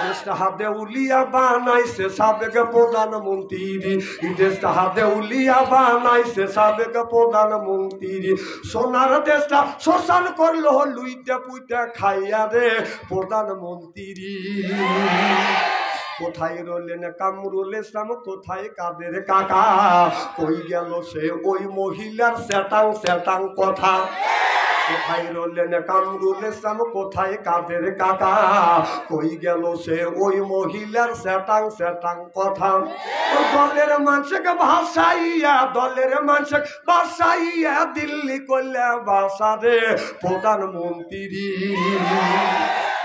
দেশটা হাতে উলিয়া বানাইছে সাবেক প্রধানমন্ত্রী, দেশটা হাতে উলিয়া বানাইছে সাবেক প্রধানমন্ত্রী। সোনার দেশটা শ্মশান করলো লুইটা পুইটা খাইয়া রে প্রধানমন্ত্রী। কোথায় রইলেন কামরুল ইসলাম, কোথায় কাদের কাকা, কই গেল সে ওই মহিলার স্যাটাং স্যাটাং কথা। কোথায় রইলেন কামরুল ইসলাম, কোথায় কাদের কাকা, কই গেল সে ওই মহিলার স্যাটাং স্যাটাং কথা। দলের মানুষকে ভাসাইয়া, দলের মানুষ ভাসাইয়া দিল্লি করলে বাসা রে প্রধানমন্ত্রী।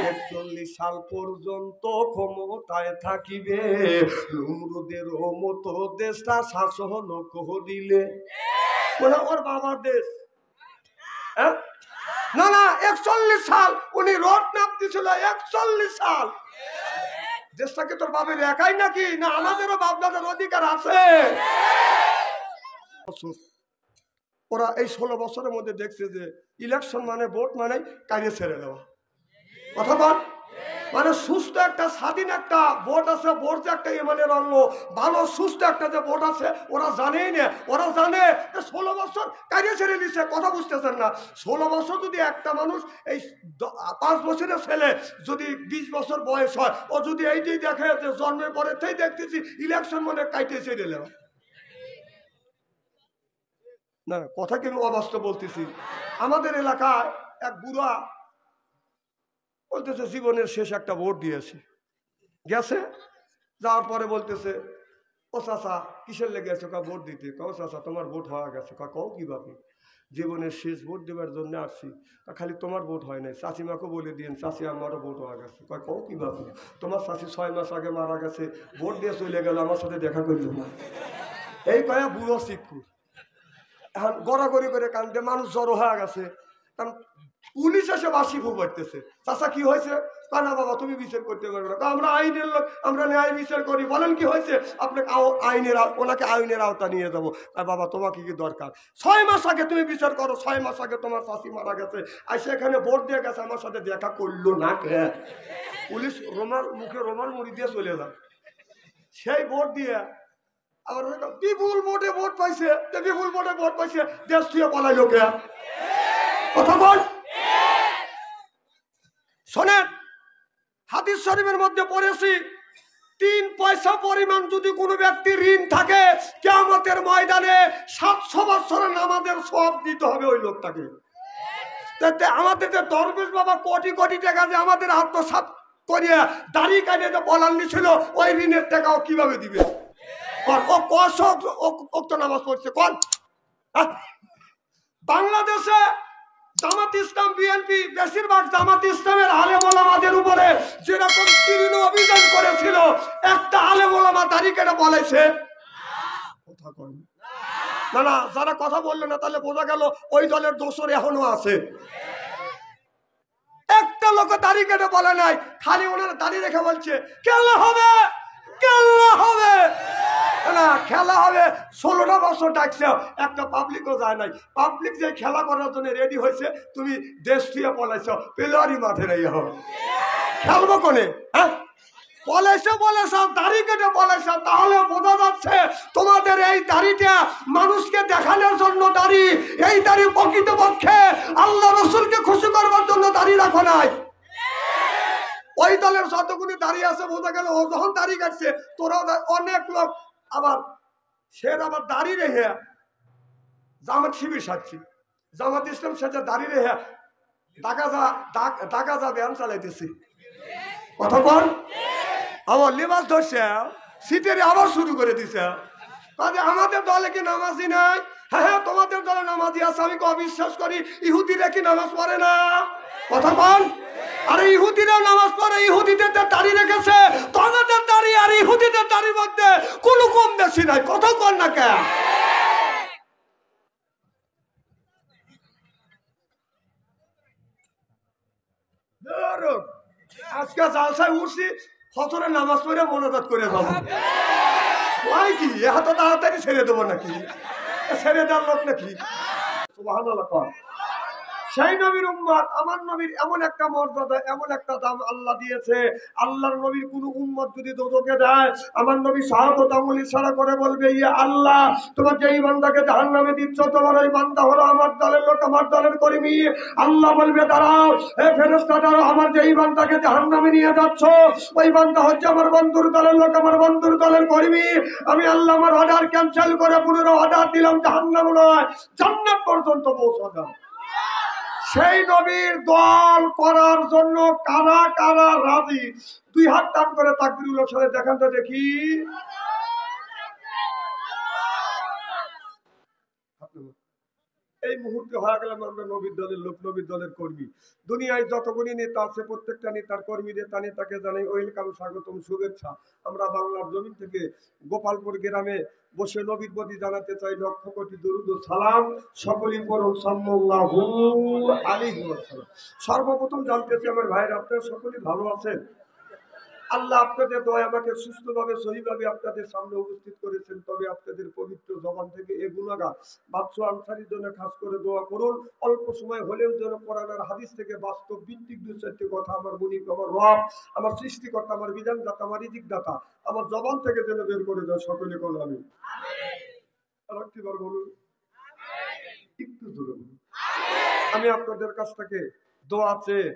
41 সাল পর্যন্ত ক্ষমতায় থাকিবে নমরুদের মতো দেশটা শাসন করিলে। মানে ওর বাবার দেশ। না না 41 সাল উনি রোড নাম দিয়েছিল। 41 সাল। দেশটাকে তোর বাবার একাই নাকি, না আমাদেরও বাপদাদার অধিকার আছে? ওরা এই 16 বছরের মধ্যে দেখছে যে ইলেকশন মানে ভোট মানে কাজে ছেড়ে দেওয়া। কথা বল, মানে সুস্থ একটা স্বাধীন একটা ভোট আছে, ভোট যে একটা ইমানের অঙ্গ, ভালো সুস্থ একটা যে ভোট আছে ওরা জানেই না। ওরা জানে 16 বছর কাজে ছেড়ে দিচ্ছে। কথা বুঝতেছেন না? 16 বছর যদি একটা মানুষ, এই 5 বছরের ছেলে যদি 20 বছর বয়স হয়, ও যদি এইটাই দেখে যে জন্মের পরে থেকে দেখতেছি ইলেকশন মানে কাইটে ছেড়ে দেওয়া। না কথা কিন্তু অবাস্তব বলতেছি। আমাদের এলাকায় এক বুড়া বলতেছে জীবনের শেষ একটা ভোট দিয়েছে, গেছে, যাওয়ার পরে বলতেছে ও চাচা কিসের লেগে গেছে? ভোট দিতে। কও চাচা তোমার ভোট হয়ে গেছে। কও কিভাবে? জীবনের শেষ ভোট দেওয়ার জন্য আসছি। খালি তোমার ভোট হয় নাই, চাচিমাকে বলে দিন চাচি আমারও ভোট হয়ে গেছে। কও কিভাবে? তোমার চাচি 6 মাস আগে মারা গেছে, ভোট দিয়ে চলে গেল, আমার সাথে দেখা করল না। এই কয়া বুড়ো শিক্ষু এখন গড়াগড়ি করে কান্দে, মানুষ জড়ো হয়ে গেছে। কারণ পুলিশ এসে বাসি ভু করতেছে। চাচা কি হয়েছে? না বাবা তুমি বিচার করতে পারবে না। আমরা আইনের লোক, আমরা ন্যায় বিচার করি। বলেন কি হয়েছে? আপনাকে ওনাকে আইনের আওতা নিয়ে যাবো। আর বাবা তোমাকে কি দরকার? 6 মাস আগে তুমি বিচার করো। 6 মাস আগে তোমার চাচি মারা গেছে, আর সেখানে ভোট দিয়ে গেছে, আমার সাথে দেখা করলো না কে? পুলিশ মুখে রোমাল মুড়ি দিয়ে চলে যায়। সেই ভোট দিয়ে আবার বিপুল ভোটে ভোট পাইছে, বিপুল ভোটে ভোট পাইছে, দেশ থেকে পালাই লোকে। কথা বল। শোনেন, হাদিস শরীফের মধ্যে পড়েছি 3 পয়সা পরিমাণ যদি কোনো ব্যক্তির ঋণ থাকে, কিয়ামতের ময়দানে 700 বছরের নামাজের সওয়াব দিতে হবে ওই লোকটাকে। আমাদের যে দরবেশ বাবা কোটি কোটি টাকা যে আমাদের আত্মসাৎ করিয়া দাড়ি কাটিয়ে যে বলান্নি ছিল, ওই ঋণের টাকাও কিভাবে দিবে? ও কত নামাজ পড়ছে কোন? বাংলাদেশে জামাত ইসলাম বিএনপি বেশিরভাগ জামাত ইসলামের আলেম ওলামাদের উপরে যেরকম তীক্ষ্ণ অভিযান করেছিল, একটা আলেম ওলামা দাড়ি কেটে বলেছে কথা কয় না। না যারা কথা বললো না তাহলে বোঝা গেল ওই দলের দোসর এখনো আছে। একটা লোক দাড়ি কেটে বলে নাই, খালি ওনারা দাড়ি রেখে বলছে খেলা হবে, খেলা হবে না, খেলা হবে। 16টা বছর ডাকছে, একটা পাবলিকও যায় নাই। পাবলিক যে খেলা করার জন্য রেডি হয়েছে, তুমি দেশ থেকে পলাইছ, পেলোয়ারি মাঠে রেই হো, খেলবো কোনে? হ্যাঁ বলেছে দাড়ি কেটে বলেছে, তাহলে বোঝা যাচ্ছে তোমাদের এই দাড়িটা মানুষকে দেখানোর জন্য দাড়ি। এই দাড়ি প্রকৃতপক্ষে আল্লাহ রসুলকে খুশি করবার জন্য দাড়ি রাখো নাই। ওই দলের যতগুলি দাঁড়িয়ে আছে বোঝা গেল ও যখন দাড়ি কাটছে তোরা অনেক লোক আবার সে আবার দাড়ি রেখে জামাত শিবির সাজছি, জামাত ইসলাম সেটা দাড়ি রেখে ডাকা যা ব্যায়াম চালাইতেছি। কথা বল। আবার লেবাস ধরছে, সিটের আবার শুরু করে দিছে। আমাদের দলে কি নামাজি নাই? হ্যাঁ তোমাদের দলে নামাজি আছে, আমি অবিশ্বাস করি। ইহুদিরা কি নামাজ পড়ে না? কথা বল। আরে ইহুদিরা নামাজ পড়ে, ইহুদিদের দাড়ি রেখেছে, তোমাদের দাড়ি আর ইহুদিদের দাড়ির মধ্যে কোনো কম বেশি নাই। কথা বল না কেন? আজকে জালসায় উঠছি, ফজরের নামাজ পড়ে মোনাজাত করে যাবো। ভয় কি? এত তাড়াতাড়ি ছেড়ে দেবো নাকি? ছেড়ে দেওয়ার লোক নাকি? সুবহানাল্লাহ। সেই নবীর উম্মত আমার নবীর এমন একটা মর্যাদা, এমন একটা দাম আল্লাহ দিয়েছে। আল্লাহর নবীর কোন উম্মত যদি দোজখে যায়, আমার নবী শাহাদাত আঙ্গুল ইশারা করে বলবে, ইয়া আল্লাহ, তোমার যেই বান্দাকে জাহান্নামে দিচ্ছ, তোমার ওই বান্দা হলো আমার দলের লোক, আমার দলের কর্মী। আল্লাহ বলবে, দাঁড়াও, হে ফেরেশতা, দাঁড়াও, আমার যেই বান্দাকে জাহান্নামে নিয়ে যাচ্ছ, ওই বান্দা হচ্ছে আমার বন্ধুর দলের লোক, আমার বন্ধুর দলের কর্মী। আমি আল্লাহ আমার অর্ডার ক্যান্সেল করে পুনরায় অর্ডার দিলাম, জাহান্নাম নয়, জান্নাত পর্যন্ত পৌঁছে দাও। সেই নবীর দল করার জন্য কারা কারা রাজি? দুই হাত টান করে তাকবীরুল সাথে দেখান তো দেখি। এই মুহূর্তে হয়ে গেলাম আমরা নবীর দলের লোক, নবীর দলের কর্মী। দুনিয়ায় যতগুলি নেতা আছে প্রত্যেকটা নেতার কর্মী, নেতাকে জানাই ওয়েলকাম, স্বাগতম, শুভেচ্ছা। আমরা বাংলার জমিন থেকে গোপালপুর গ্রামে বসে নবীর প্রতি জানাতে চাই লক্ষ কোটি দরুদ ও সালাম। সকলেই পড়ুন সাল্লাল্লাহু আলাইহি ওয়াসাল্লাম। সর্বপ্রথম জানতে চাই আমার ভাইরা, আপনারা সকলেই ভালো আছেন? আল্লাহ আপনাদের দয়া আমাকে সুস্থভাবে সহিভাবে আপনাদের সামনে উপস্থিত করেছেন। তবে আপনাদের পবিত্র জবান থেকে এ গুনাহগার বাদশা আনসারীর জন্য খাস করে দোয়া করুন। অল্প সময় হলেও যেন কোরআন আর হাদিস থেকে বাস্তব ভিত্তিক দু চারটি কথা আমার মুনিব, আমার রব, আমার সৃষ্টিকর্তা, আমার বিধানদাতা, আমার রিজিকদাতা আমার জবান থেকে যেন বের করে দেয়। সকলে বলুন আমিন। আর একবার বলুন, একটু জোরে বলুন। আমি আপনাদের কাছ থেকে দোয়া চেয়ে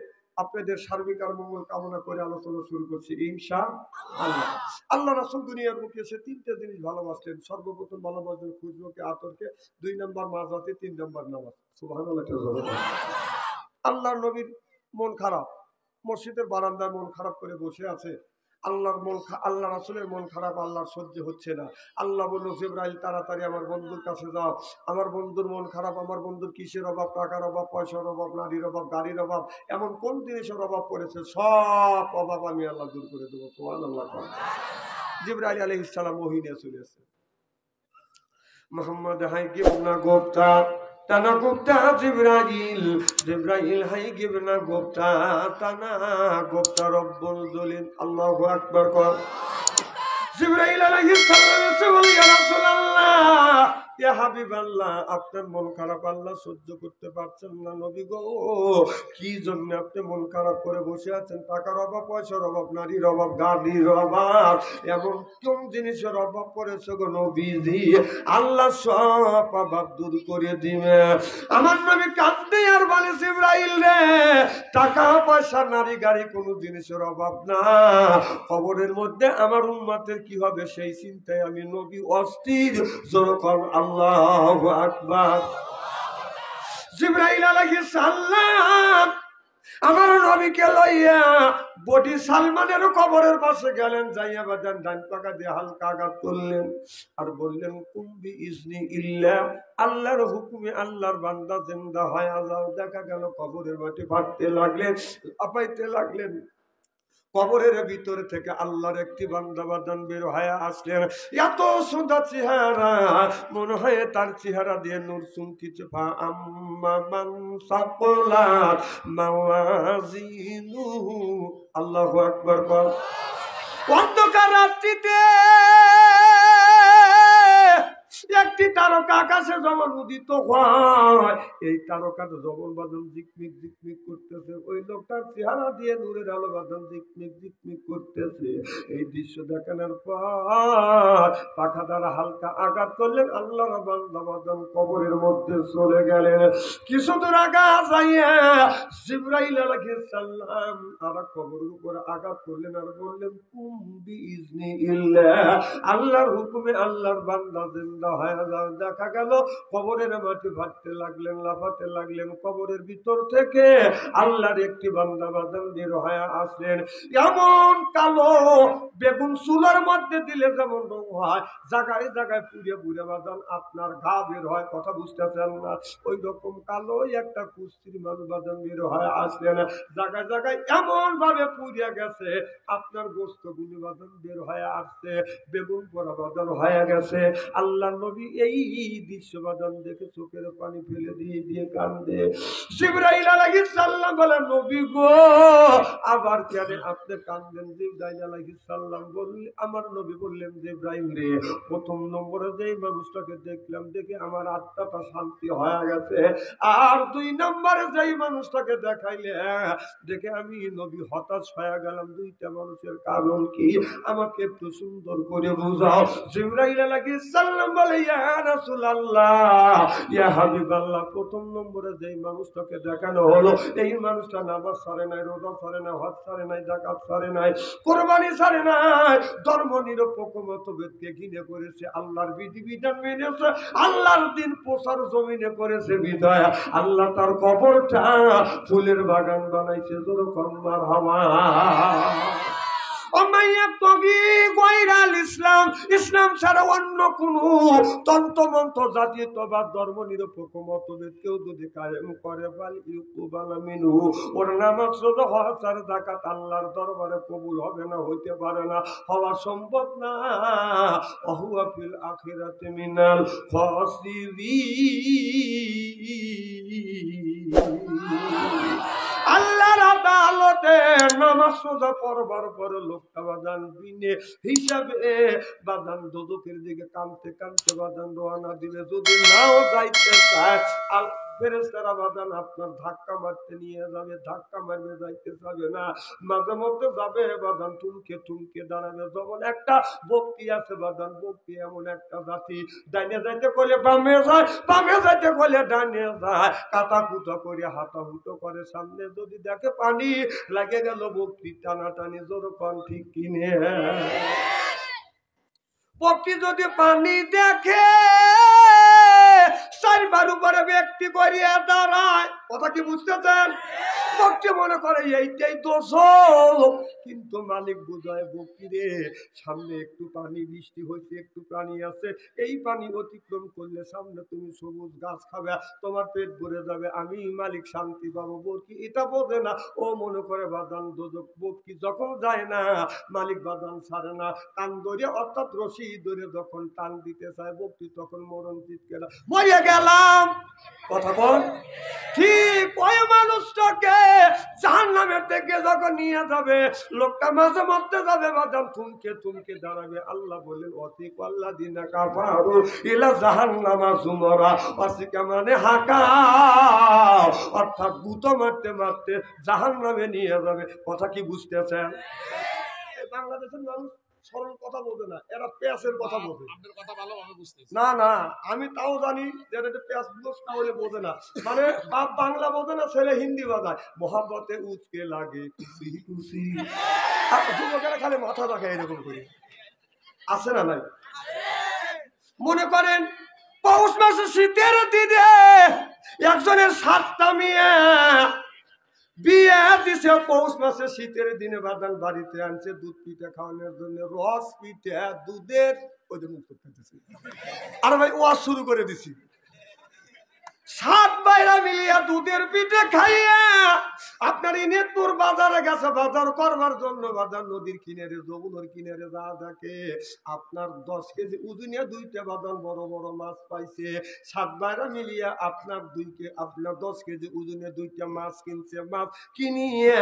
আপনাদের সার্বিক আর মঙ্গল কামনা করে আলোচনা শুরু করছি ইনশাআল্লাহ। আল্লাহ রাসূল দুনিয়ার বুকে এসে তিনটে জিনিস ভালোবাসলেন। সর্বপ্রথম ভালোবাসলেন খুশবুকে, আতরকে, 2 নম্বর মাজাতে, 3 নম্বর নামাজ। সুবহানাল্লাহ। আল্লাহর নবীর মন খারাপ, মসজিদের বারান্দায় মন খারাপ করে বসে আছে। আল্লাহ রাসূলের মন খারাপ আল্লাহর সহ্য হচ্ছে না। আল্লাহ বলল, জিবরাইল তাড়াতাড়ি আমার বন্ধুর কাছে যাও। আমার বন্ধুর মন খারাপ। আমার বন্ধুর কিসের অভাব? টাকার অভাব, পয়সার অভাব, নারীর অভাব, গাড়ির অভাব, এমন কোন জিনিসের অভাব পড়েছে, সব অভাব আমি আল্লাহ দূর করে দেবো। সুবহানাল্লাহ। জিবরাইল আলাইহিস সালাম ওহী নিয়ে চলে এসেছে। মোহাম্মদ হাই গিবনা গোপ্তা টানা গোপ্তা, জিবরাইল হাই গিবনা গোপ্তা টানা গোপ্তা রব্বুল জলিল। আল্লাহু আকবার কর। জিবরাইল আলাইহিস সালাম এসে বলে, ইয়া রাসূলুল্লাহ, ইয়া হাবিবাল্লাহ, আপনার মন খারাপ আল্লাহ সহ্য করতে পারছেন না। নবী গো, কি জন্য আপনি মন খারাপ করে বসে আছেন? টাকার অভাব, পয়সার অভাব, নারীর অভাব, গাড়ির অভাব, এমন কোন জিনিসের অভাব পড়েছে গো নবীজি? আল্লাহ সব অভাব দূর করে দিবে। আমার নবী কাঁদতে আর বলে, জিবরাইল রে, টাকা পয়সা, নারী গাড়ি কোনো জিনিসের অভাব না। কবরের মধ্যে আমার উম্মতের কি হবে সেই চিন্তায় আমি নবী অস্থির। যখন আল্লাহু আকবার। জিবরাইল আলাইহিস সালাম আমার নবীকে লইয়া বডি সালমানের কবরের পাশে গেলেন। যাইয়া বাজান ডান পাকা দিয়ে হালকা আঘাত করলেন আর বললেন, কুম্বি ইজনি ইল্লাহ, আল্লাহর হুকুমে আল্লাহর বান্দা জিন্দা হয় যাও। দেখা গেল কবরের মাটি ফাটতে লাগলেন, আপাইতে লাগলেন। কবরের ভিতরে থেকে আল্লাহর একটি বান্দা বাদান বের হয়ে আসলেন। এত সুন্দর চেহারা, মনে হয় তার চেহারা দিয়ে নূর চুমকিছে। আম্মা মান সাকলাত মাওয়াজিনুহু। আল্লাহু আকবার বল। অন্ধকার রাত্রিতে একটি তারকা আকাশে যখন উদিত হয়, এই তারকাটা যখন বাদন ঝিকমিক ঝিকমিক করতেছে, ওই লোকটার চেহারা দিয়ে নূরের আলো বাদন ঝিকমিক ঝিকমিক করতেছে। এই দৃশ্য দেখানোর পর পাখা দ্বারা হালকা আঘাত করলেন। আল্লাহর বান্দা বাদন কবরের মধ্যে চলে গেলেন। কিছু দূর আঘাত যাইয়া জিবরাইল আলাইহিস সালাম আবার কবরের উপরে আঘাত করলেন আর বললেন, কুম বিইজনিল্লাহ, আল্লাহর হুকুমে আল্লাহর বান্দা জিন্দা হয়ে যাও। দেখা গেল কবরের মাটি ফাটতে লাগলেন, লাফাতে লাগলেন। কবরের ভিতর থেকে আল্লাহর একটি বান্দা বাদান বের হয়ে আসলেন। এমন কালো বেগুন চুলার মধ্যে দিলে যেমন রং হয়, জায়গায় জায়গায় পুড়ে পুড়ে বাদান আপনার ঘা বের হয়। কথা বুঝতেছেন না? ওই রকম কালো একটা কুস্তির মানুষ বাদান বের হয়ে আসলেন। জায়গায় জায়গায় এমন ভাবে পুড়ে গেছে, আপনার গোস্ত গুলি বাদান বের হয়ে আসছে, বেগুন পরা বাদান হয়ে গেছে। আল্লাহ নবী নবী এই দৃশ্য বাদান দেখে চোখের পানি ফেলে দিয়ে দিয়ে কান্দে। জিবরাইল আলাইহিস সালাম বলে নবী গো আবার কেন আপনি কান্দেন? জিবরাইল আলাইহিস সালাম বললেন, আমার নবী বললেন জিবরাইল রে, প্রথম নম্বরে যেই মানুষটাকে দেখলাম দেখে আমার আত্মাটা শান্তি হয়ে গেছে, আর 2 নম্বরে যেই মানুষটাকে দেখাইলে দেখে আমি নবী হতাশ হয়ে গেলাম। 2টা মানুষের কারণ কি আমাকে একটু সুন্দর করে বুঝাও। জিবরাইল আলাইহিস সালাম বলে ইয়া রাসূলুল্লাহ, ইয়া হাবিবাল্লাহ, প্রথম নম্বরে যেই মানুষটাকে দেখানো হলো এই মানুষটা নামাজ ছাড়ে নাই, রোজা ছাড়ে নাই, হজ ছাড়ে নাই, যাকাত ছাড়ে নাই, কুরবানি ছাড়ে নাই, ধর্ম নিরপেক্ষ মতভেদকে ঘৃণা করেছে, আল্লাহর বিধিবিধান মেনেছে, আল্লাহর দিন প্রচার জমিনে করেছে বিদায় আল্লাহ তার কবরটা ফুলের বাগান বানাইছে। যেরকম মারহাবা। ইসলাম ছাড়া অন্য কোন তন্ত্রমন্ত্র জাতীয়তাবাদ ধর্ম নিরপেক্ষ মতভেদ কেউ যদি কায়েম করে ওর নামাজ রোজা হজ আর যাকাত আল্লাহর দরবারে কবুল হবে না, হইতে পারে না, হওয়া সম্ভব না। ওহুয়া ফিল আখিরাতি মিনাল খাসিরিন। আল্লাহর আদালতে নামাজ রোজা পড়বার পরে লোকটা বাদান বিনে হিসাবে বাদান দোজখের দিকে কাঁদতে কাঁদতে বাদান রওনা দিবে। যদি নাও যাইতে চায় ফেরেশতারা বাদান আপনার ধাক্কা মারতে নিয়ে যাবে, ধাক্কা মারবে, যাইতে যাবে না, মাঝে মধ্যে যাবে বাদান থুমকে থুমকে দাঁড়াবে। যেমন একটা বক্তি আছে বাদান, বক্তি এমন একটা জাতি, ডাইনে যাইতে করলে বামে যায়, বামে যাইতে করলে ডাইনে যায়, কাটা কুটা করে হাতা হুটো করে, সামনে যদি দেখে পানি লাগে গেল বক্তি টানাটানি। যেরকম ঠিক কিনে বক্তি যদি পানি দেখে 4 উপরে ব্যক্তি করিয়া দাঁড়ায়, কথা কি বুঝতেছেন? বক্তি মনে করে এইটাই দোষ, কিন্তু মালিক বুঝায় বক্তি রে সামনে একটু পানি, বৃষ্টি হয়েছে, একটু পানি আছে, এই পানি অতিক্রম করলে সামনে তুমি সবুজ গাছ খাবে, তোমার পেট ভরে যাবে, আমি মালিক শান্তি পাবো। বক্তি এটা বোঝে না, ও মনে করে বাদান দোজখ। বক্তি যখন যায় না মালিক বাদান ছাড়ে না, কান ধরে অর্থাৎ রশি ধরে যখন টান দিতে চায় বক্তি তখন মরণ চিৎকার, মরে গেলাম। কথা বল ঠিক। ওই মানুষটাকে জাহান্নামের থেকে যখন নিয়ে যাবে লোকটা মাঝে মধ্যে যাবে বাদাম থুমকে থুমকে দাঁড়াবে। আল্লাহ বলেন অতিক আল্লাহ দিনা কাফারু ইলা জাহান্নামা জুমরা, অসিকা মানে হাঁকা, অর্থাৎ গুতো মারতে মারতে জাহান্নামে নিয়ে যাবে। কথা কি বুঝতেছেন? বাংলাদেশের মানুষ সরল কথা বোঝে না, এরা পেঁয়াজের কথা বোঝে। না না, আমি তাও জানি যে পেঁয়াজ তাহলে বোঝে না, মানে বাপ বাংলা বোঝে না, ছেলে হিন্দি বাজায়, মহাব্বতে উচকে লাগে যুবকেরা খালি মাথা রাখে এরকম করে। আছে না নাই? মনে করেন পৌষ মাসে শীতের দিনে একজনের 7টা মেয়ে বিয়ে দিছে, পৌষ মাসে শীতের দিনে বাদান বাড়িতে আনছে দুধ পিঠা খাওয়ানোর জন্য, রস পিঠা দুধের ওই যে মুখ করতেছে। আর ভাই ওয়াজ শুরু করে দিছি, 7 ভাইরা মিলিয়া দুধের পিঠে খাইয়া আপনার ইনেতপুর বাজারে গেছে বাজার করবার জন্য। বাজার নদীর কিনারে, যমুনার কিনারে যা থাকে আপনার 10 কেজি ওজনে 2টা বাদান বড় বড় মাছ পাইছে। 7 ভাইরা মিলিয়া আপনার 10 কেজি ওজনে 2টা মাছ কিনছে। মাছ কিনিয়ে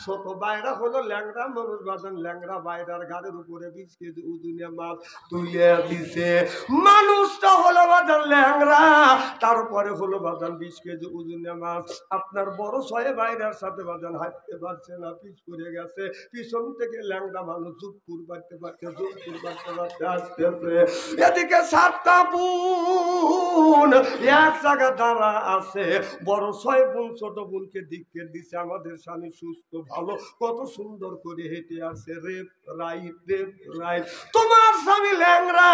ছোট ভাইরা হলো ল্যাংড়া মানুষ, বাদান ল্যাংড়া ভাইরার গাড়ির উপরে 20 কেজি ওজনে মাছ তুলে দিছে। মানুষটা হলো বাদান ল্যাংড়া, তারপরে হলো বাদান 20 কেজি ওজনে মাছ। আপনার বড় 6 ভাইরার সাথে বাদান হাঁটতে পারছে না, পিছ করে গেছে। পিছন থেকে ল্যাংড়া মানুষ জুপুর পারতে পারতে জুপুর পারতে পারতে আসতেছে। এদিকে 7টা বোন এক জায়গা দাঁড়া আছে, বড় 6 বোন ছোট বোনকে দিকে দিছে, আমাদের স্বামী সুস্থ ভালো, কত সুন্দর করে হেঁটে আসে, রেপ রাইট রেপ রাইট। তোমার স্বামী ল্যাংড়া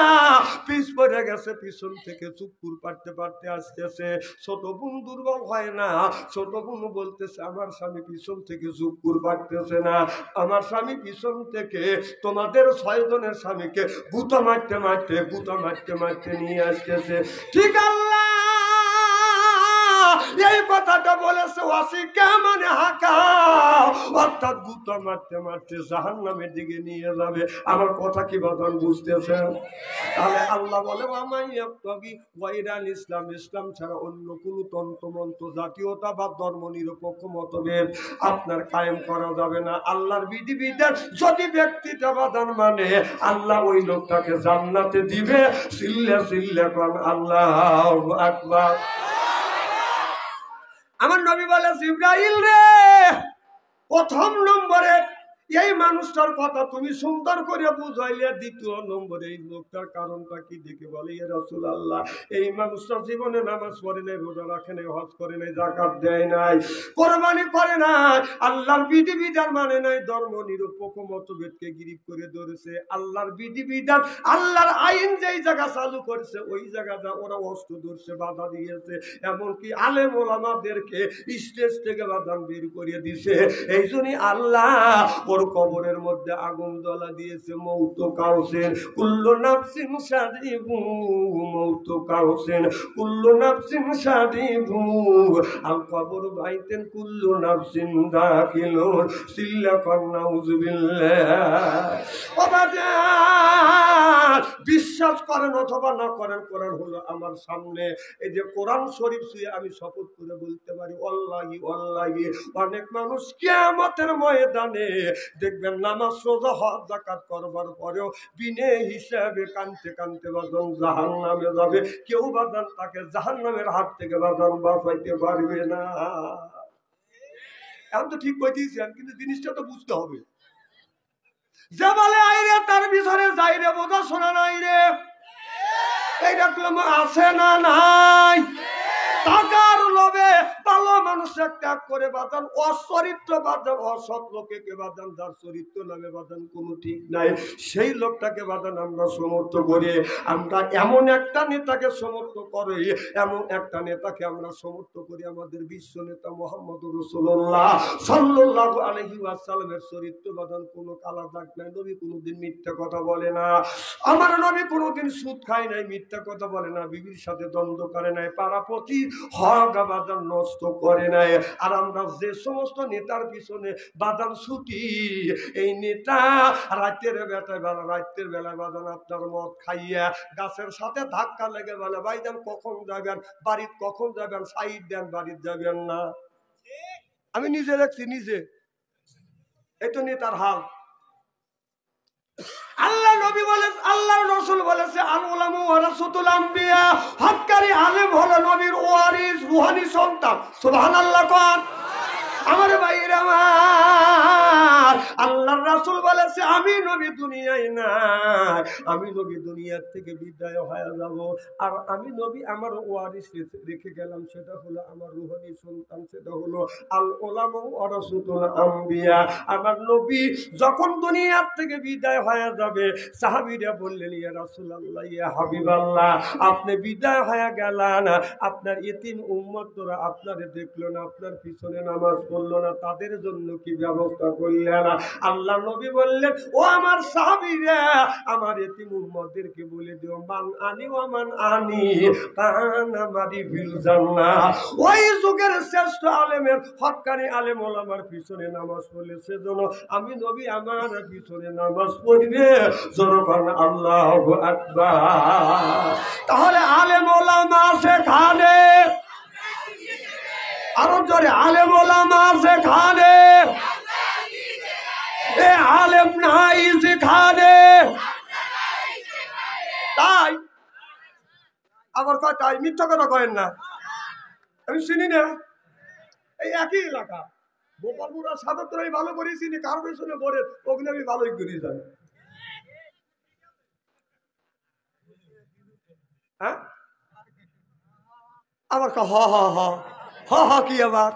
পিছ পড়ে গেছে, পিছন থেকে চুপুর পারতে পারতে আসতেছে। ছোট বোন দুর্বল হয় না, ছোট বোন বলতেছে আমার স্বামী পিছন থেকে চুপুর পারতেছে না, আমার স্বামী পিছন থেকে তোমাদের 6 জনের স্বামীকে গুতা মারতে মারতে নিয়ে আসতেছে। ঠিক আল্লাহ এই কথাটা বলেছে ওয়াসিকা মানে হাঁকা, অর্থাৎ গুতা মারতে মারতে জাহান্নামের দিকে নিয়ে যাবে। আমার কথা কি বাদান বুঝতেছেন? তাহলে আল্লাহ বলে ইসলাম, ইসলাম ছাড়া অন্য কোন তন্ত্রমন্ত্র জাতীয়তাবাদ ধর্ম নিরপেক্ষ মতভেদ আপনার কায়েম করা যাবে না। আল্লাহর বিধিবিধান যদি ব্যক্তিটা বাদান মানে আল্লাহ ওই লোকটাকে জান্নাতে দিবে। সিল্লা সিল্লা কোন আল্লাহু আকবার। আমার নবী বলে জিবরাইল রে, প্রথম নম্বরে এই মানুষটার কথা তুমি সুন্দর করে বুঝাইলে, দ্বিতীয় নম্বরে এই লোকটার কারণটা কি দেখে বলে ইয়া রাসূলুল্লাহ, এই মানুষটা জীবনে নামাজ পড়ে নাই, রোজা রাখে নাই, হজ করে নাই, যাকাত দেয় নাই, কোরবানি করে নাই, আল্লাহর বিধিবিধান মানে নাই, ধর্ম নিরপেক্ষ মতভেদকে গিরিফ করে ধরেছে। আল্লাহর বিধিবিধান, আল্লাহর আইন যেই জায়গা চালু করেছে ওই জায়গাটা ওরা অস্ত্র ধরছে, বাধা দিয়েছে, এমনকি আলেম ওলামাদেরকে স্টেজ থেকে বাধা বের করে দিছে। এই জন্যই আল্লাহ ওর কবরের মধ্যে আগুন জ্বলা দিয়েছে। মৌত কাউসেন কুল্লু নাফসিন সাদিবু, মৌত কাউসেন কুল্লু নাফসিন সাদিবু, আল কবর বাইতেন কুল্লু নাফসিন দাখিলুন, সিল্লা কান্নাউযুবিল্লাহ। ও বাজার, বিশ্বাস করেন অথবা না করেন, কোরআন হলো আমার সামনে। এই যে কোরআন শরীফ ছুঁয়ে আমি শপথ করে বলতে পারি ওয়াল্লাহি ওয়াল্লাহি, অনেক মানুষ কিয়ামতের ময়দানে দেখবেন নামাজ রোজা হজ যাকাত করবার পরেও বিনে হিসাবে কানতে কানতে বাদন জাহান্নামে যাবে। কেউ বাদন তাকে জাহান্নামের হাত থেকে বাদন বাঁচাইতে পারবে না। এখন তো ঠিক বই দিয়েছেন, কিন্তু জিনিসটা তো বুঝতে হবে। যে বলে আইরে তার পিছনে যাই রে, বোঝা শোনা নাই রে, এইরকম আছে না নাই? টাকার লোভে ভালো মানুষের ত্যাগ করে বাদান, অচরিত্র বাদান, অসৎ লোকে বাদান, যার চরিত্র নামে বাদান কোনো ঠিক নাই, সেই লোকটাকে বাদান আমরা সমর্থ করি। আমরা এমন একটা নেতাকে সমর্থ করি, এমন একটা নেতাকে আমরা সমর্থ করি, আমাদের বিশ্ব নেতা মুহাম্মদুর রাসূলুল্লাহ সাল্লাল্লাহু আলাইহি ওয়াসাল্লামের চরিত্র বাদান কোনো কালা দাগ নাই। নবী কোনোদিন মিথ্যা কথা বলে না, আমার নবী কোনোদিন সুদ খায় নাই, মিথ্যা কথা বলে না, বিবির সাথে দ্বন্দ্ব করে নাই, পাড়াপতি হক বাজার নষ্ট করে নাই। আর আমরা যে সমস্ত নেতার পিছনে বাজার ছুটি, এই নেতা রাতের বেলায় বাজান আপনার মদ খাইয়া গাছের সাথে ধাক্কা লেগে বলে ভাইজান কখন যাবেন বাড়ির, কখন যাবেন, সাইড দেন, বাড়ির যাবেন না। আমি নিজে দেখছি, নিজে, এই তো নেতার হাল। আল্লাহ নবী বলে, আল্লাহর রাসূল বলেছে আল উলামা ওয়ারাসাতুল আম্বিয়া, হক্কারি আলেম হলো নবীর ওয়ারিস, রূহানি সন্তান। সুবহানাল্লাহ কোন আমার ভাইরা আমার, আল্লাহর রাসূল বলেছে আমি নবী দুনিয়ায় নাই, আমি নবী দুনিয়ার থেকে বিদায় হয়ে যাব, আর আমি নবী আমার ওয়ারিস রেখে গেলাম, সেটা হলো আমার রূহানি সন্তান, সেটা হলো আল উলামা ওয়ারাসাতুল আম্বিয়া। আমার নবী যখন দুনিয়ার থেকে বিদায় হয়ে যাবে, সাহাবীরা বললেন ইয়া রাসূলুল্লাহ, ইয়া হাবিবাল্লাহ, আপনি বিদায় হয়ে গেলেন, আপনার ইতিম উম্মতরা আপনারে দেখলো না, আপনার পিছনে নামাজ পড়লো না, তাদের জন্য কি ব্যবস্থা করলেন? আল্লাহ নবী বললেন ও আমার সাহাবীরা, আমার ইতিম উম্মতদেরকে বলে দিও মান আনি ওয়া মান আনি কানা মারি ফিল জান্নাহ। ওই যুগের শ্রেষ্ঠ আলেমের, হক্কানি আলেম ওলামার পিছনে নামাজ পড়লে সেজন্য আমি নবী আমার পিছনে নামাজ পড়বে। জনগণ আল্লাহু আকবার। তাহলে আলেম ওলামা সেখানে, আরো জোরে আলেম ওলামা সেখানে, এ আলেম নাই সেখানে। তাই আবার কয় তাই মিথ্যা কথা কয়েন না, আমি চিনি না, এই একই এলাকা গোপালপুর আর সাদতরাই ভালো করে চিনি, কারো পেছনে পড়ে ওখানে আমি ভালোই করি জানি। হ্যাঁ আবার হ হ হ হ হ কি আবার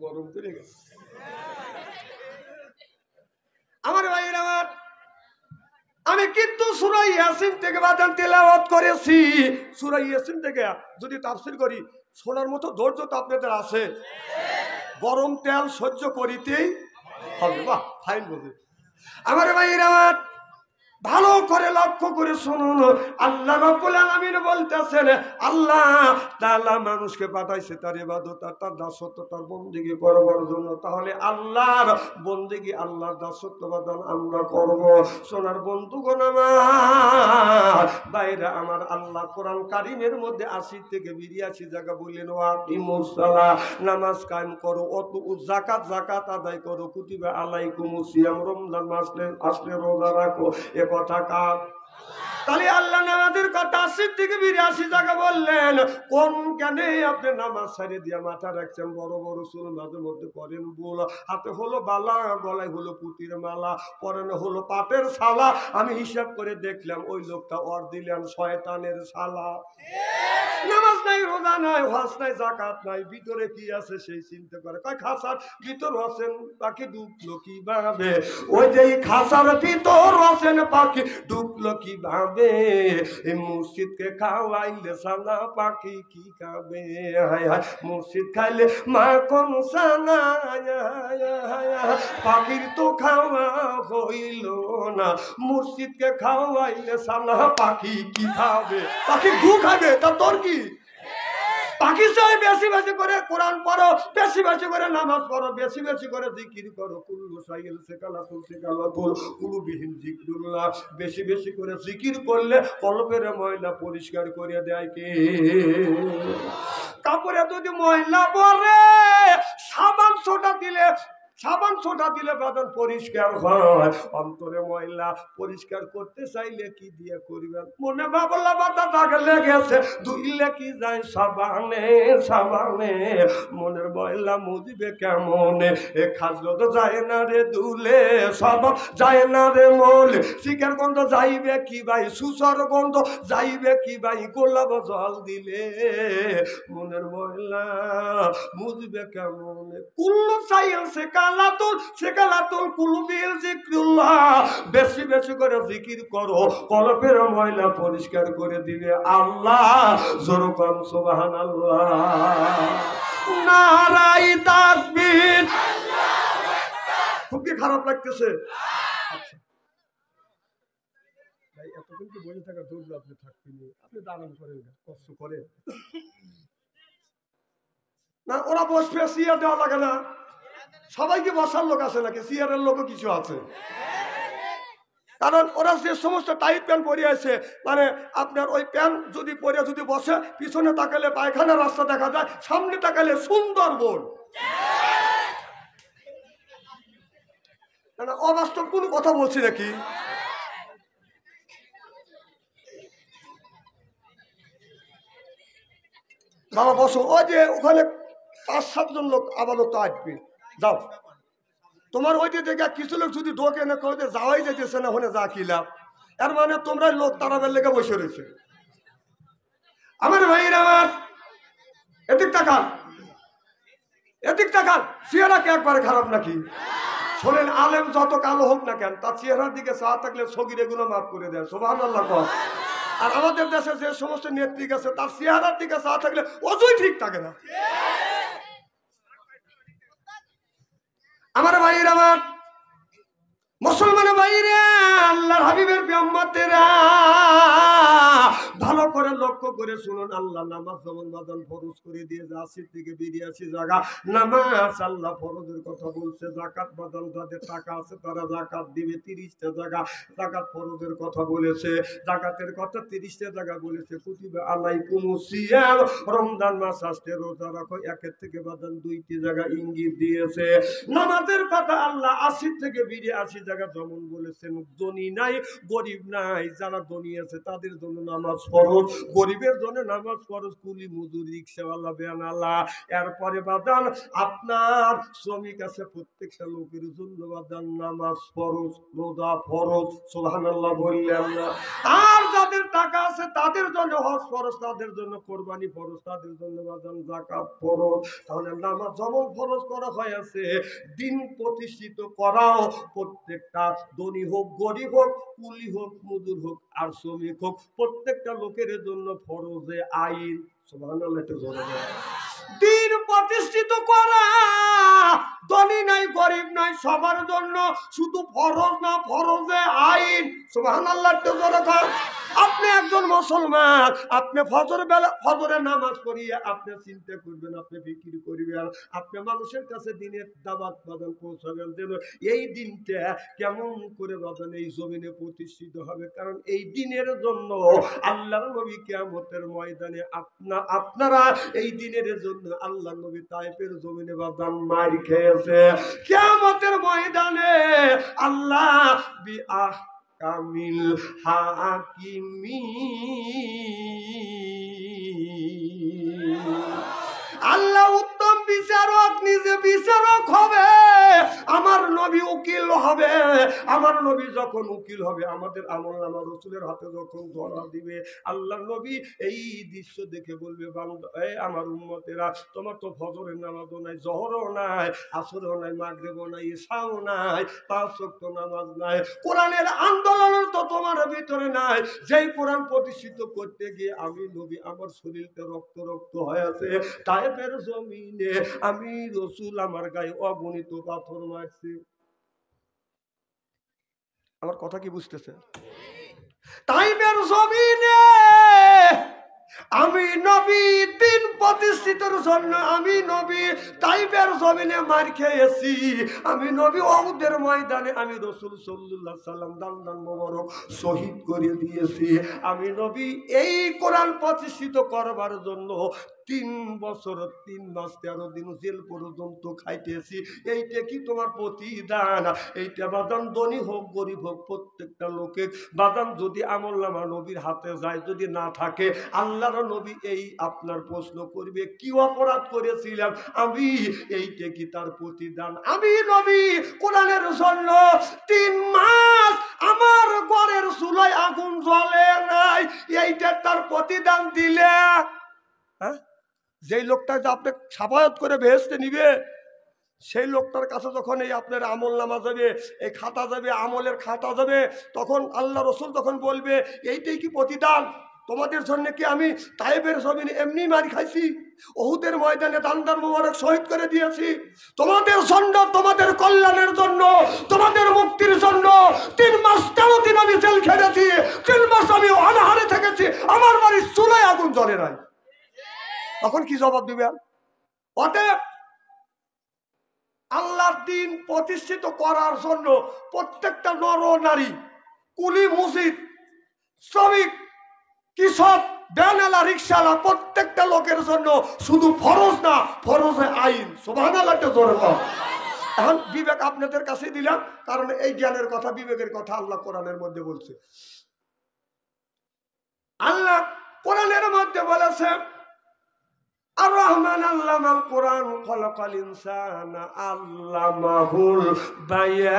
গরম করে গেছে আমার ভাইয়ের আমার। আমি কিন্তু সূরা ইয়াসিন থেকে বাদান তেলাওয়াত করেছি। সূরা ইয়াসিন থেকে যদি তাফসীর করি, শোনার মতো ধৈর্য তো আপনাদের আছে, গরম তেল সহ্য করিতেই হবে। বাহ ফাইন বলে আমার ভাইয়ের আমার। ভালো করে লক্ষ্য করে শুনুন, আল্লাহ রাব্বুল আলামিন বলতেছেন আল্লাহ তাআলা মানুষকে পাঠাইছে তার ইবাদত আর তার দাসত্ব তার বন্দেগী করবার জন্য। তাহলে আল্লাহর বন্দেগী আল্লাহর দাসত্ব বাদান আমরা করব। সোনার বন্ধুগণ আমার বাইরে আমার আল্লাহ কোরআন কারীমের মধ্যে 80 থেকে 82 জায়গা বললেন ওয়াকিমুস সালাহ, নামাজ কায়েম করো, অত যাকাত যাকাত আদায় করো, কুতিবা আলাইকুমুস সিয়াম, রমজান মাস আসলে রোজা রাখো। এ কথা কার? তাহলে আল্লাহ নামাজের কথা 80 থেকে 82 জায়গা বললেন। কোন কেনে আপনি নামাজ ছাড়ে দিয়ে মাথা রাখছেন, বড় বড় চুল মাঝে মধ্যে করেন বুল, হাতে হলো বালা, গলায় হলো পুতির মালা, পরনে হলো পাটের শালা। আমি হিসাব করে দেখলাম ওই লোকটা অর দিলেন শয়তানের শালা। নামাজ নাই, রোজা নাই, হজ নাই, যাকাত নাই, ভিতরে কি আছে সেই চিন্তা করে। কয় খাসার ভিতর আছেন পাখি ঢুকলো কিভাবে, ওই যে খাসার ভিতর আছেন পাখি ঢুকলো কিভাবে, এই মসজিদকে খাওয়াইলে সানা পাখি কি খাবে, হায় হায় মসজিদ খাইলে মাখন সানা, পাখির তো খাওয়া হইল না, মসজিদকে খাওয়াইলে সানা পাখি কি খাবে, পাখি গু খাবে, তা তোর কি? পাখি চাই বেশি বেশি করে কোরআন পড়ো, বেশি বেশি করে নামাজ পড়ো, বেশি বেশি করে জিকির করো, কুল্লু সাইল সেকালাতুল সেকালাতুল কুলুবিহিম জিকরুল্লাহ, বেশি বেশি করে জিকির করলে কলবের ময়লা পরিষ্কার করে দেয় কে? কাপড়ে যদি ময়লা পড়ে সাবান সোটা দিলে বাদন পরিষ্কার হয়। অন্তরে ময়লা পরিষ্কার করতে চাইলে কি দিয়ে করবেন? মনে বাবলা বাতা দাগ লেগেছে, ধুইলে কি যায় সাবানে সাবানে, মনের ময়লা মুজবে কেমন? এ খাজলো তো যায় না রে দুলে, সব যায় না রে মোল, শিকার গন্ধ যাইবে কি ভাই, সুসর গন্ধ যাইবে কি ভাই, গোলাপ জল দিলে মনের ময়লা মুজবে কেমন? কুল্লু সাইল সেকালাতুল কুলুবিল জিকরুল্লাহ, বেশি বেশি করে জিকির করো, কলবের ময়লা পরিষ্কার করে দিবে আল্লাহ। জোরে কর সুবহানাল্লাহ, নারাই তাকবীর। খুব কি খারাপ লাগতেছে? আচ্ছা ভাই, এতক্ষণ কি বসে থাকা দরকার? আপনি থাকবেন, আপনি দাঁড়ান করেন, কষ্ট করে না, ওরা বসবে, চেয়ার দেওয়া লাগে না। সবাইকে বসার লোক আছে নাকি? চেয়ারের লোকও কিছু আছে, কারণ ওরা যে সমস্ত টাইট প্যান্ট পরে আছে, মানে আপনার ওই প্যান্ট যদি পরে যদি বসে, পিছনে তাকালে পায়খানা রাস্তা দেখা যায়, সামনে তাকালে সুন্দরবন। অবাস্তব কোনো কথা বলছি নাকি? বাবা বসো, ওই যে ওখানে 5-7 জন লোক আপাতত আসবে, যাও। তোমার ওই যে দেখে কিছু লোক যদি ঢোকে না, কই যাওয়াই যেতেছে না, ওখানে যা কি লাভ? এর মানে তোমরা লোক তারাবের লেগে বসে রয়েছে। আমার ভাইয়ের আমার এদিক তাকান, এদিক তাকান, চেহারা কি একবারে খারাপ নাকি? শোনেন, আলেম যত কালো হোক না কেন, তার চেহারার দিকে চা থাকলে সগিরে গুলো মাফ করে দেয়, সুবহানাল্লাহ কর। আর আমাদের দেশে যে সমস্ত নেত্রী আছে, তার চেহারার দিকে চা থাকলে অজুই ঠিক থাকে না। আমার ভাইয়ের আমার মুসলমানের বাইরে আল্লাহর হাবিবের উম্মতেরা ভালো করে লক্ষ্য করে শুনুন। আল্লাহ নামাজ যেমন বাজান ফরজ করে দিয়ে 80 থেকে 82 জায়গা নামাজ আল্লাহ ফরজের কথা বলছে। যাকাত বাজান যাদের টাকা আছে তারা যাকাত দিবে, 30টা জায়গা যাকাত ফরজের কথা বলেছে। যাকাতের কথা 30টা জায়গা বলেছে। কুতিবা আলাইকুমুস সিয়াম, রমজান মাস আসছে রোজা রাখো, 1 থেকে বাজান 2টি জায়গা ইঙ্গিত দিয়েছে। নামাজের কথা আল্লাহ 80 থেকে 82 জায়গা যেমন বলেছেন। ধনী নাই গরিব নাই, যারা ধনী আছে তাদের জন্য নামাজ ফরজ, গরিবের জন্য নামাজ ফরজ, কুলি মজুরি রিকশাওয়ালা বেয়ানালা। এরপরে বাদান আপনার শ্রমিক আছে, প্রত্যেকটা লোকের জন্য বাদান নামাজ ফরজ, রোজা ফরজ, সুবহানাল্লাহ বললেন না। আর যাদের টাকা আছে তাদের জন্য হজ ফরজ, তাদের জন্য কোরবানি ফরজ, তাদের জন্য বাদান যাকাত ফরজ। তাহলে নামাজ যেমন ফরজ করা হয়েছে, দিন প্রতিষ্ঠিত করাও প্রত্যেকটা ধনী হোক গরিব হোক, কুলি হোক মজুর হোক আর শ্রমিক হোক, প্রত্যেকটা লোকের জন্য ফরজে আইন। সুবহানাল্লাহ, একটু জোরে বলেন। দিন প্রতিষ্ঠিত করা ধনী নাই গরিব নাই সবার জন্য, শুধু ফরজ না ফরজে আইন। সুবহানাল্লাহ। আপনি একজন মুসলমান, আপনি ফজরের নামাজ পড়িয়ে আপনি চিন্তা করবেন, আপনি ফিকির করবেন, আপনি মানুষের কাছে দিনের দাওয়াত বাদান পৌঁছাবেন যেন এই দিনটা কেমন করে বাদান এই জমিনে প্রতিষ্ঠিত হবে। কারণ এই দিনের জন্য আল্লাহর নবী কিয়ামতের ময়দানে আপনারা এই দিনের জন্য আল্লাহর নবী তায়েফের জমিনে বাদান মার খেয়েছে। কিয়ামতের ময়দানে আল্লাহ বিআহ কামিল হাকিমি, আল্লাহ উত্তম বিচারক, নিজে বিচারক হবে, আমার নবী উকিল হবে। আমার নবী যখন উকিল হবে, আমাদের আমলনামা রাসূলের হাতে যখন ধরা দিবে, আল্লাহ নবী এই দৃশ্য দেখে বলবে, বান্দা আমার উম্মতেরা, তোমার তো ফজরের নামাজও নাই, জোহরও নাই, আসরও নাই, মাগরিবও নাই, ইশাও নাই, 5 ওয়াক্ত নামাজ নাই, কোরআনের আন্দোলন তো তোমার ভিতরে নাই। যেই কোরআন প্রতিষ্ঠিত করতে গিয়ে আমি নবী আমার শরীরটা রক্ত রক্ত হয়ে আছে, তায়েফের জমিনে আমি রাসূল আমার গায়ে অগণিত পাথর মারছি। আমার কথা কি বুঝতেছে? তায়েফের জমিনে আমি নবী দিন প্রতিষ্ঠিতের জন্য আমি নবী তাইফের জমিনে মার খেয়েছি। আমি নবী উহুদের ময়দানে আমি রাসূল সাল্লাল্লাহু আলাইহি সাল্লাম দান মোবারক শহীদ করে দিয়েছি। আমি নবী এই কোরআন প্রতিষ্ঠিত করবার জন্য 3 বছর 3 মাস 13 দিন জেল পর্যন্ত খাইতেছি। এইটা কি তোমার প্রতিদান? এইটা বাদান ধনী হোক গরিব হোক প্রত্যেকটা লোকে বাদান যদি আমলনামা নবীর হাতে যায়, যদি না থাকে আল্লাহর নবী এই আপনার প্রশ্ন করবে কি অপরাধ করেছিলাম আমি, এইটা কি তার প্রতিদান? আমি নবী কোরআনের জন্য 3 মাস আমার ঘরের চুলায় আগুন জ্বলে নাই, এইটা তার প্রতিদান দিলে? হ্যাঁ, যেই লোকটা যে আপনি সাফায়াত করে বেহেশতে নিবে, সেই লোকটার কাছে যখন এই আপনার আমল নামা যাবে, এই খাতা যাবে, আমলের খাতা যাবে, তখন আল্লাহ রসুল তখন বলবে এইটাই কি প্রতিদান? তোমাদের জন্য কি আমি তায়েফের জমিনে এমনি মার খাইছি, উহুদের ময়দানে দান মোবারক শহীদ করে দিয়েছি? তোমাদের জন্য, তোমাদের কল্যাণের জন্য, তোমাদের মুক্তির জন্য 3 মাস 13 দিন আমি জেল খেটেছি, 3 মাস আমি অনাহারে থেকেছি, আমার বাড়ির চুলায় আগুন জ্বলে নাই। তখন কি জবাব দিবেন? অতএব আল্লাহর দিন প্রতিষ্ঠিত করার জন্য প্রত্যেকটা নর নারী, কুলি মসজিদ, শ্রমিক, কৃষক, ভ্যানওয়ালা, রিক্সাওয়ালা প্রত্যেকটা লোকের জন্য শুধু ফরজ না ফরজে আইন। সুবহানাল্লাহ। জোরে বল। এখন বিবেক আপনাদের কাছে দিলাম, কারণ এই জ্ঞানের কথা, বিবেকের কথা আল্লাহ কোরআনের মধ্যে বলছে। আল্লাহ কোরআনের মধ্যে বলেছে আর রহমান আল্লামাল কোরআন খলাকাল ইনসানা আল্লামাহুল বায়ান।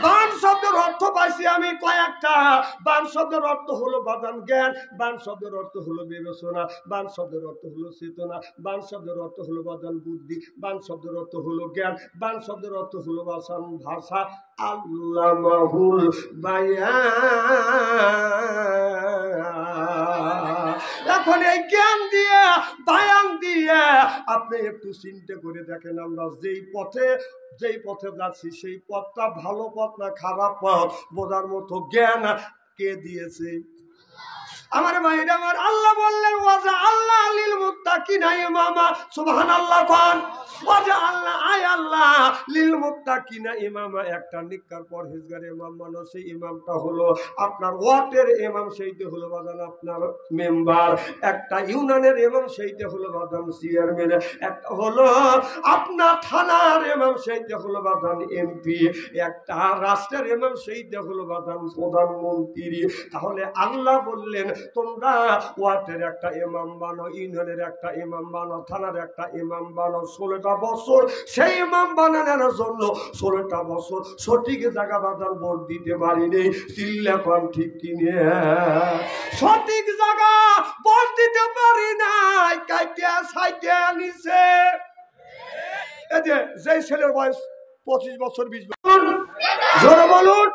বান শব্দের অর্থ পাইছি আমি কয়েকটা। বান শব্দের অর্থ হলো বাদান জ্ঞান, বান শব্দের অর্থ হলো বিবেচনা, বান শব্দের অর্থ হলো চেতনা, বান শব্দের অর্থ হলো বাদান বুদ্ধি, বান শব্দের অর্থ হলো জ্ঞান, বান শব্দের অর্থ হলো বাসান ভাষা। আল্লামাহুল বায়ান। এখন এই জ্ঞান দিয়ে, বায়ান দিয়ে আপনি একটু চিন্তা করে দেখেন, আমরা যেই পথে যাচ্ছি সেই পথটা ভালো পথ না খারাপ পথ বোঝার মতো জ্ঞান কে দিয়েছে? আমার ভাইরা আমার, আল্লাহ বললেন ওয়াজা আল্লাহ লিল মুত্তাকিনা ইমামা। সুবহানাল্লাহ। কোন ওয়াজা আল্লাহ, আয় আল্লাহ লিল মুত্তাকিনা ইমামা, একটা নিকার পরহেজগার ইমাম বানানো। সেই ইমামটা হলো আপনার ওয়ার্ডের ইমাম, সেইটা হলো বাদান আপনার মেম্বার। একটা ইউনিয়নের ইমাম, সেইটা হলো বাদান চেয়ারম্যান। একটা হলো আপনার থানার ইমাম, সেইটা হলো বাদান এমপি। একটা রাষ্ট্রের ইমাম, সেইটা হলো বাদান প্রধানমন্ত্রী। তাহলে আল্লাহ বললেন তোমরা ওয়ার্ডের একটা ইমাম বানো, ইউনিয়নের একটা ইমাম বানো, থানার একটা ইমাম বানো। 16টা বছর সেই ইমাম বানানোর জন্য 16টা বছর সঠিক জায়গা বাজার ভোট দিতে পারিনি। চিল্লাখন ঠিক কিনে সঠিক জায়গা ভোট দিতে পারি নাই, কাইটা সাইটা নিছে। এই যে যেই ছেলের বয়স 25 বছর 20 বছর, জোরে বলুন,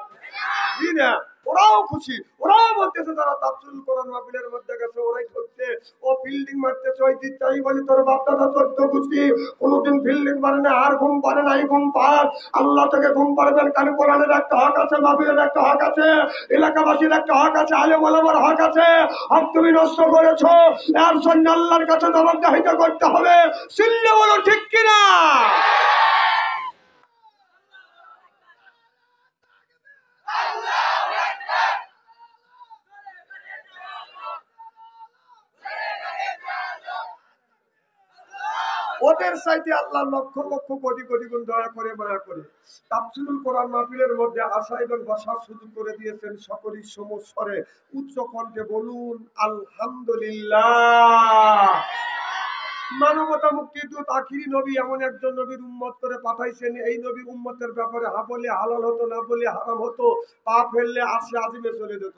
ওরাও খুশি, ওরাও বলতেছে যারা তাফসীরুল কোরআন মাহফিলের মধ্যে গেছে ওরাই ঠকছে। ও ফিল্ডিং মারতেছে ওই দিক তাই বলি তোর বাপ দাদা 14 গোষ্ঠী কোনোদিন ফিল্ডিং পারে না, আর ঘুম পারে না, এই ঘুম পার আল্লাহ থেকে ঘুম পারবেন। কারণ কোরআনের একটা হক আছে, মাহফিলের একটা হক আছে, এলাকাবাসীর একটা হক আছে, আলেম ওলামার হক আছে। হক তুমি নষ্ট করেছো, এর জন্য আল্লাহর কাছে জবাবদিহিতা করতে হবে। চিল্লে বলো ঠিক কিনা? ওদের চাইতে আল্লাহ লক্ষ লক্ষ কোটি কোটি গুণ দয়া করে মায়া করে তাফসীরুল কোরআন মাহফিলের মধ্যে আসা এবং বসার সুযোগ করে দিয়েছেন। সকলেই সমস্বরে উচ্চ কণ্ঠে বলুন আলহামদুলিল্লাহ। মানবতা মুক্তির দূত আখিরি নবী এমন একজন নবীর উম্মত করে পাঠাইছেন, এই নবীর উম্মতের ব্যাপারে হা বলে হালাল হতো, না বলে হারাম হতো, পা ফেললে আসে আজিমে চলে যেত।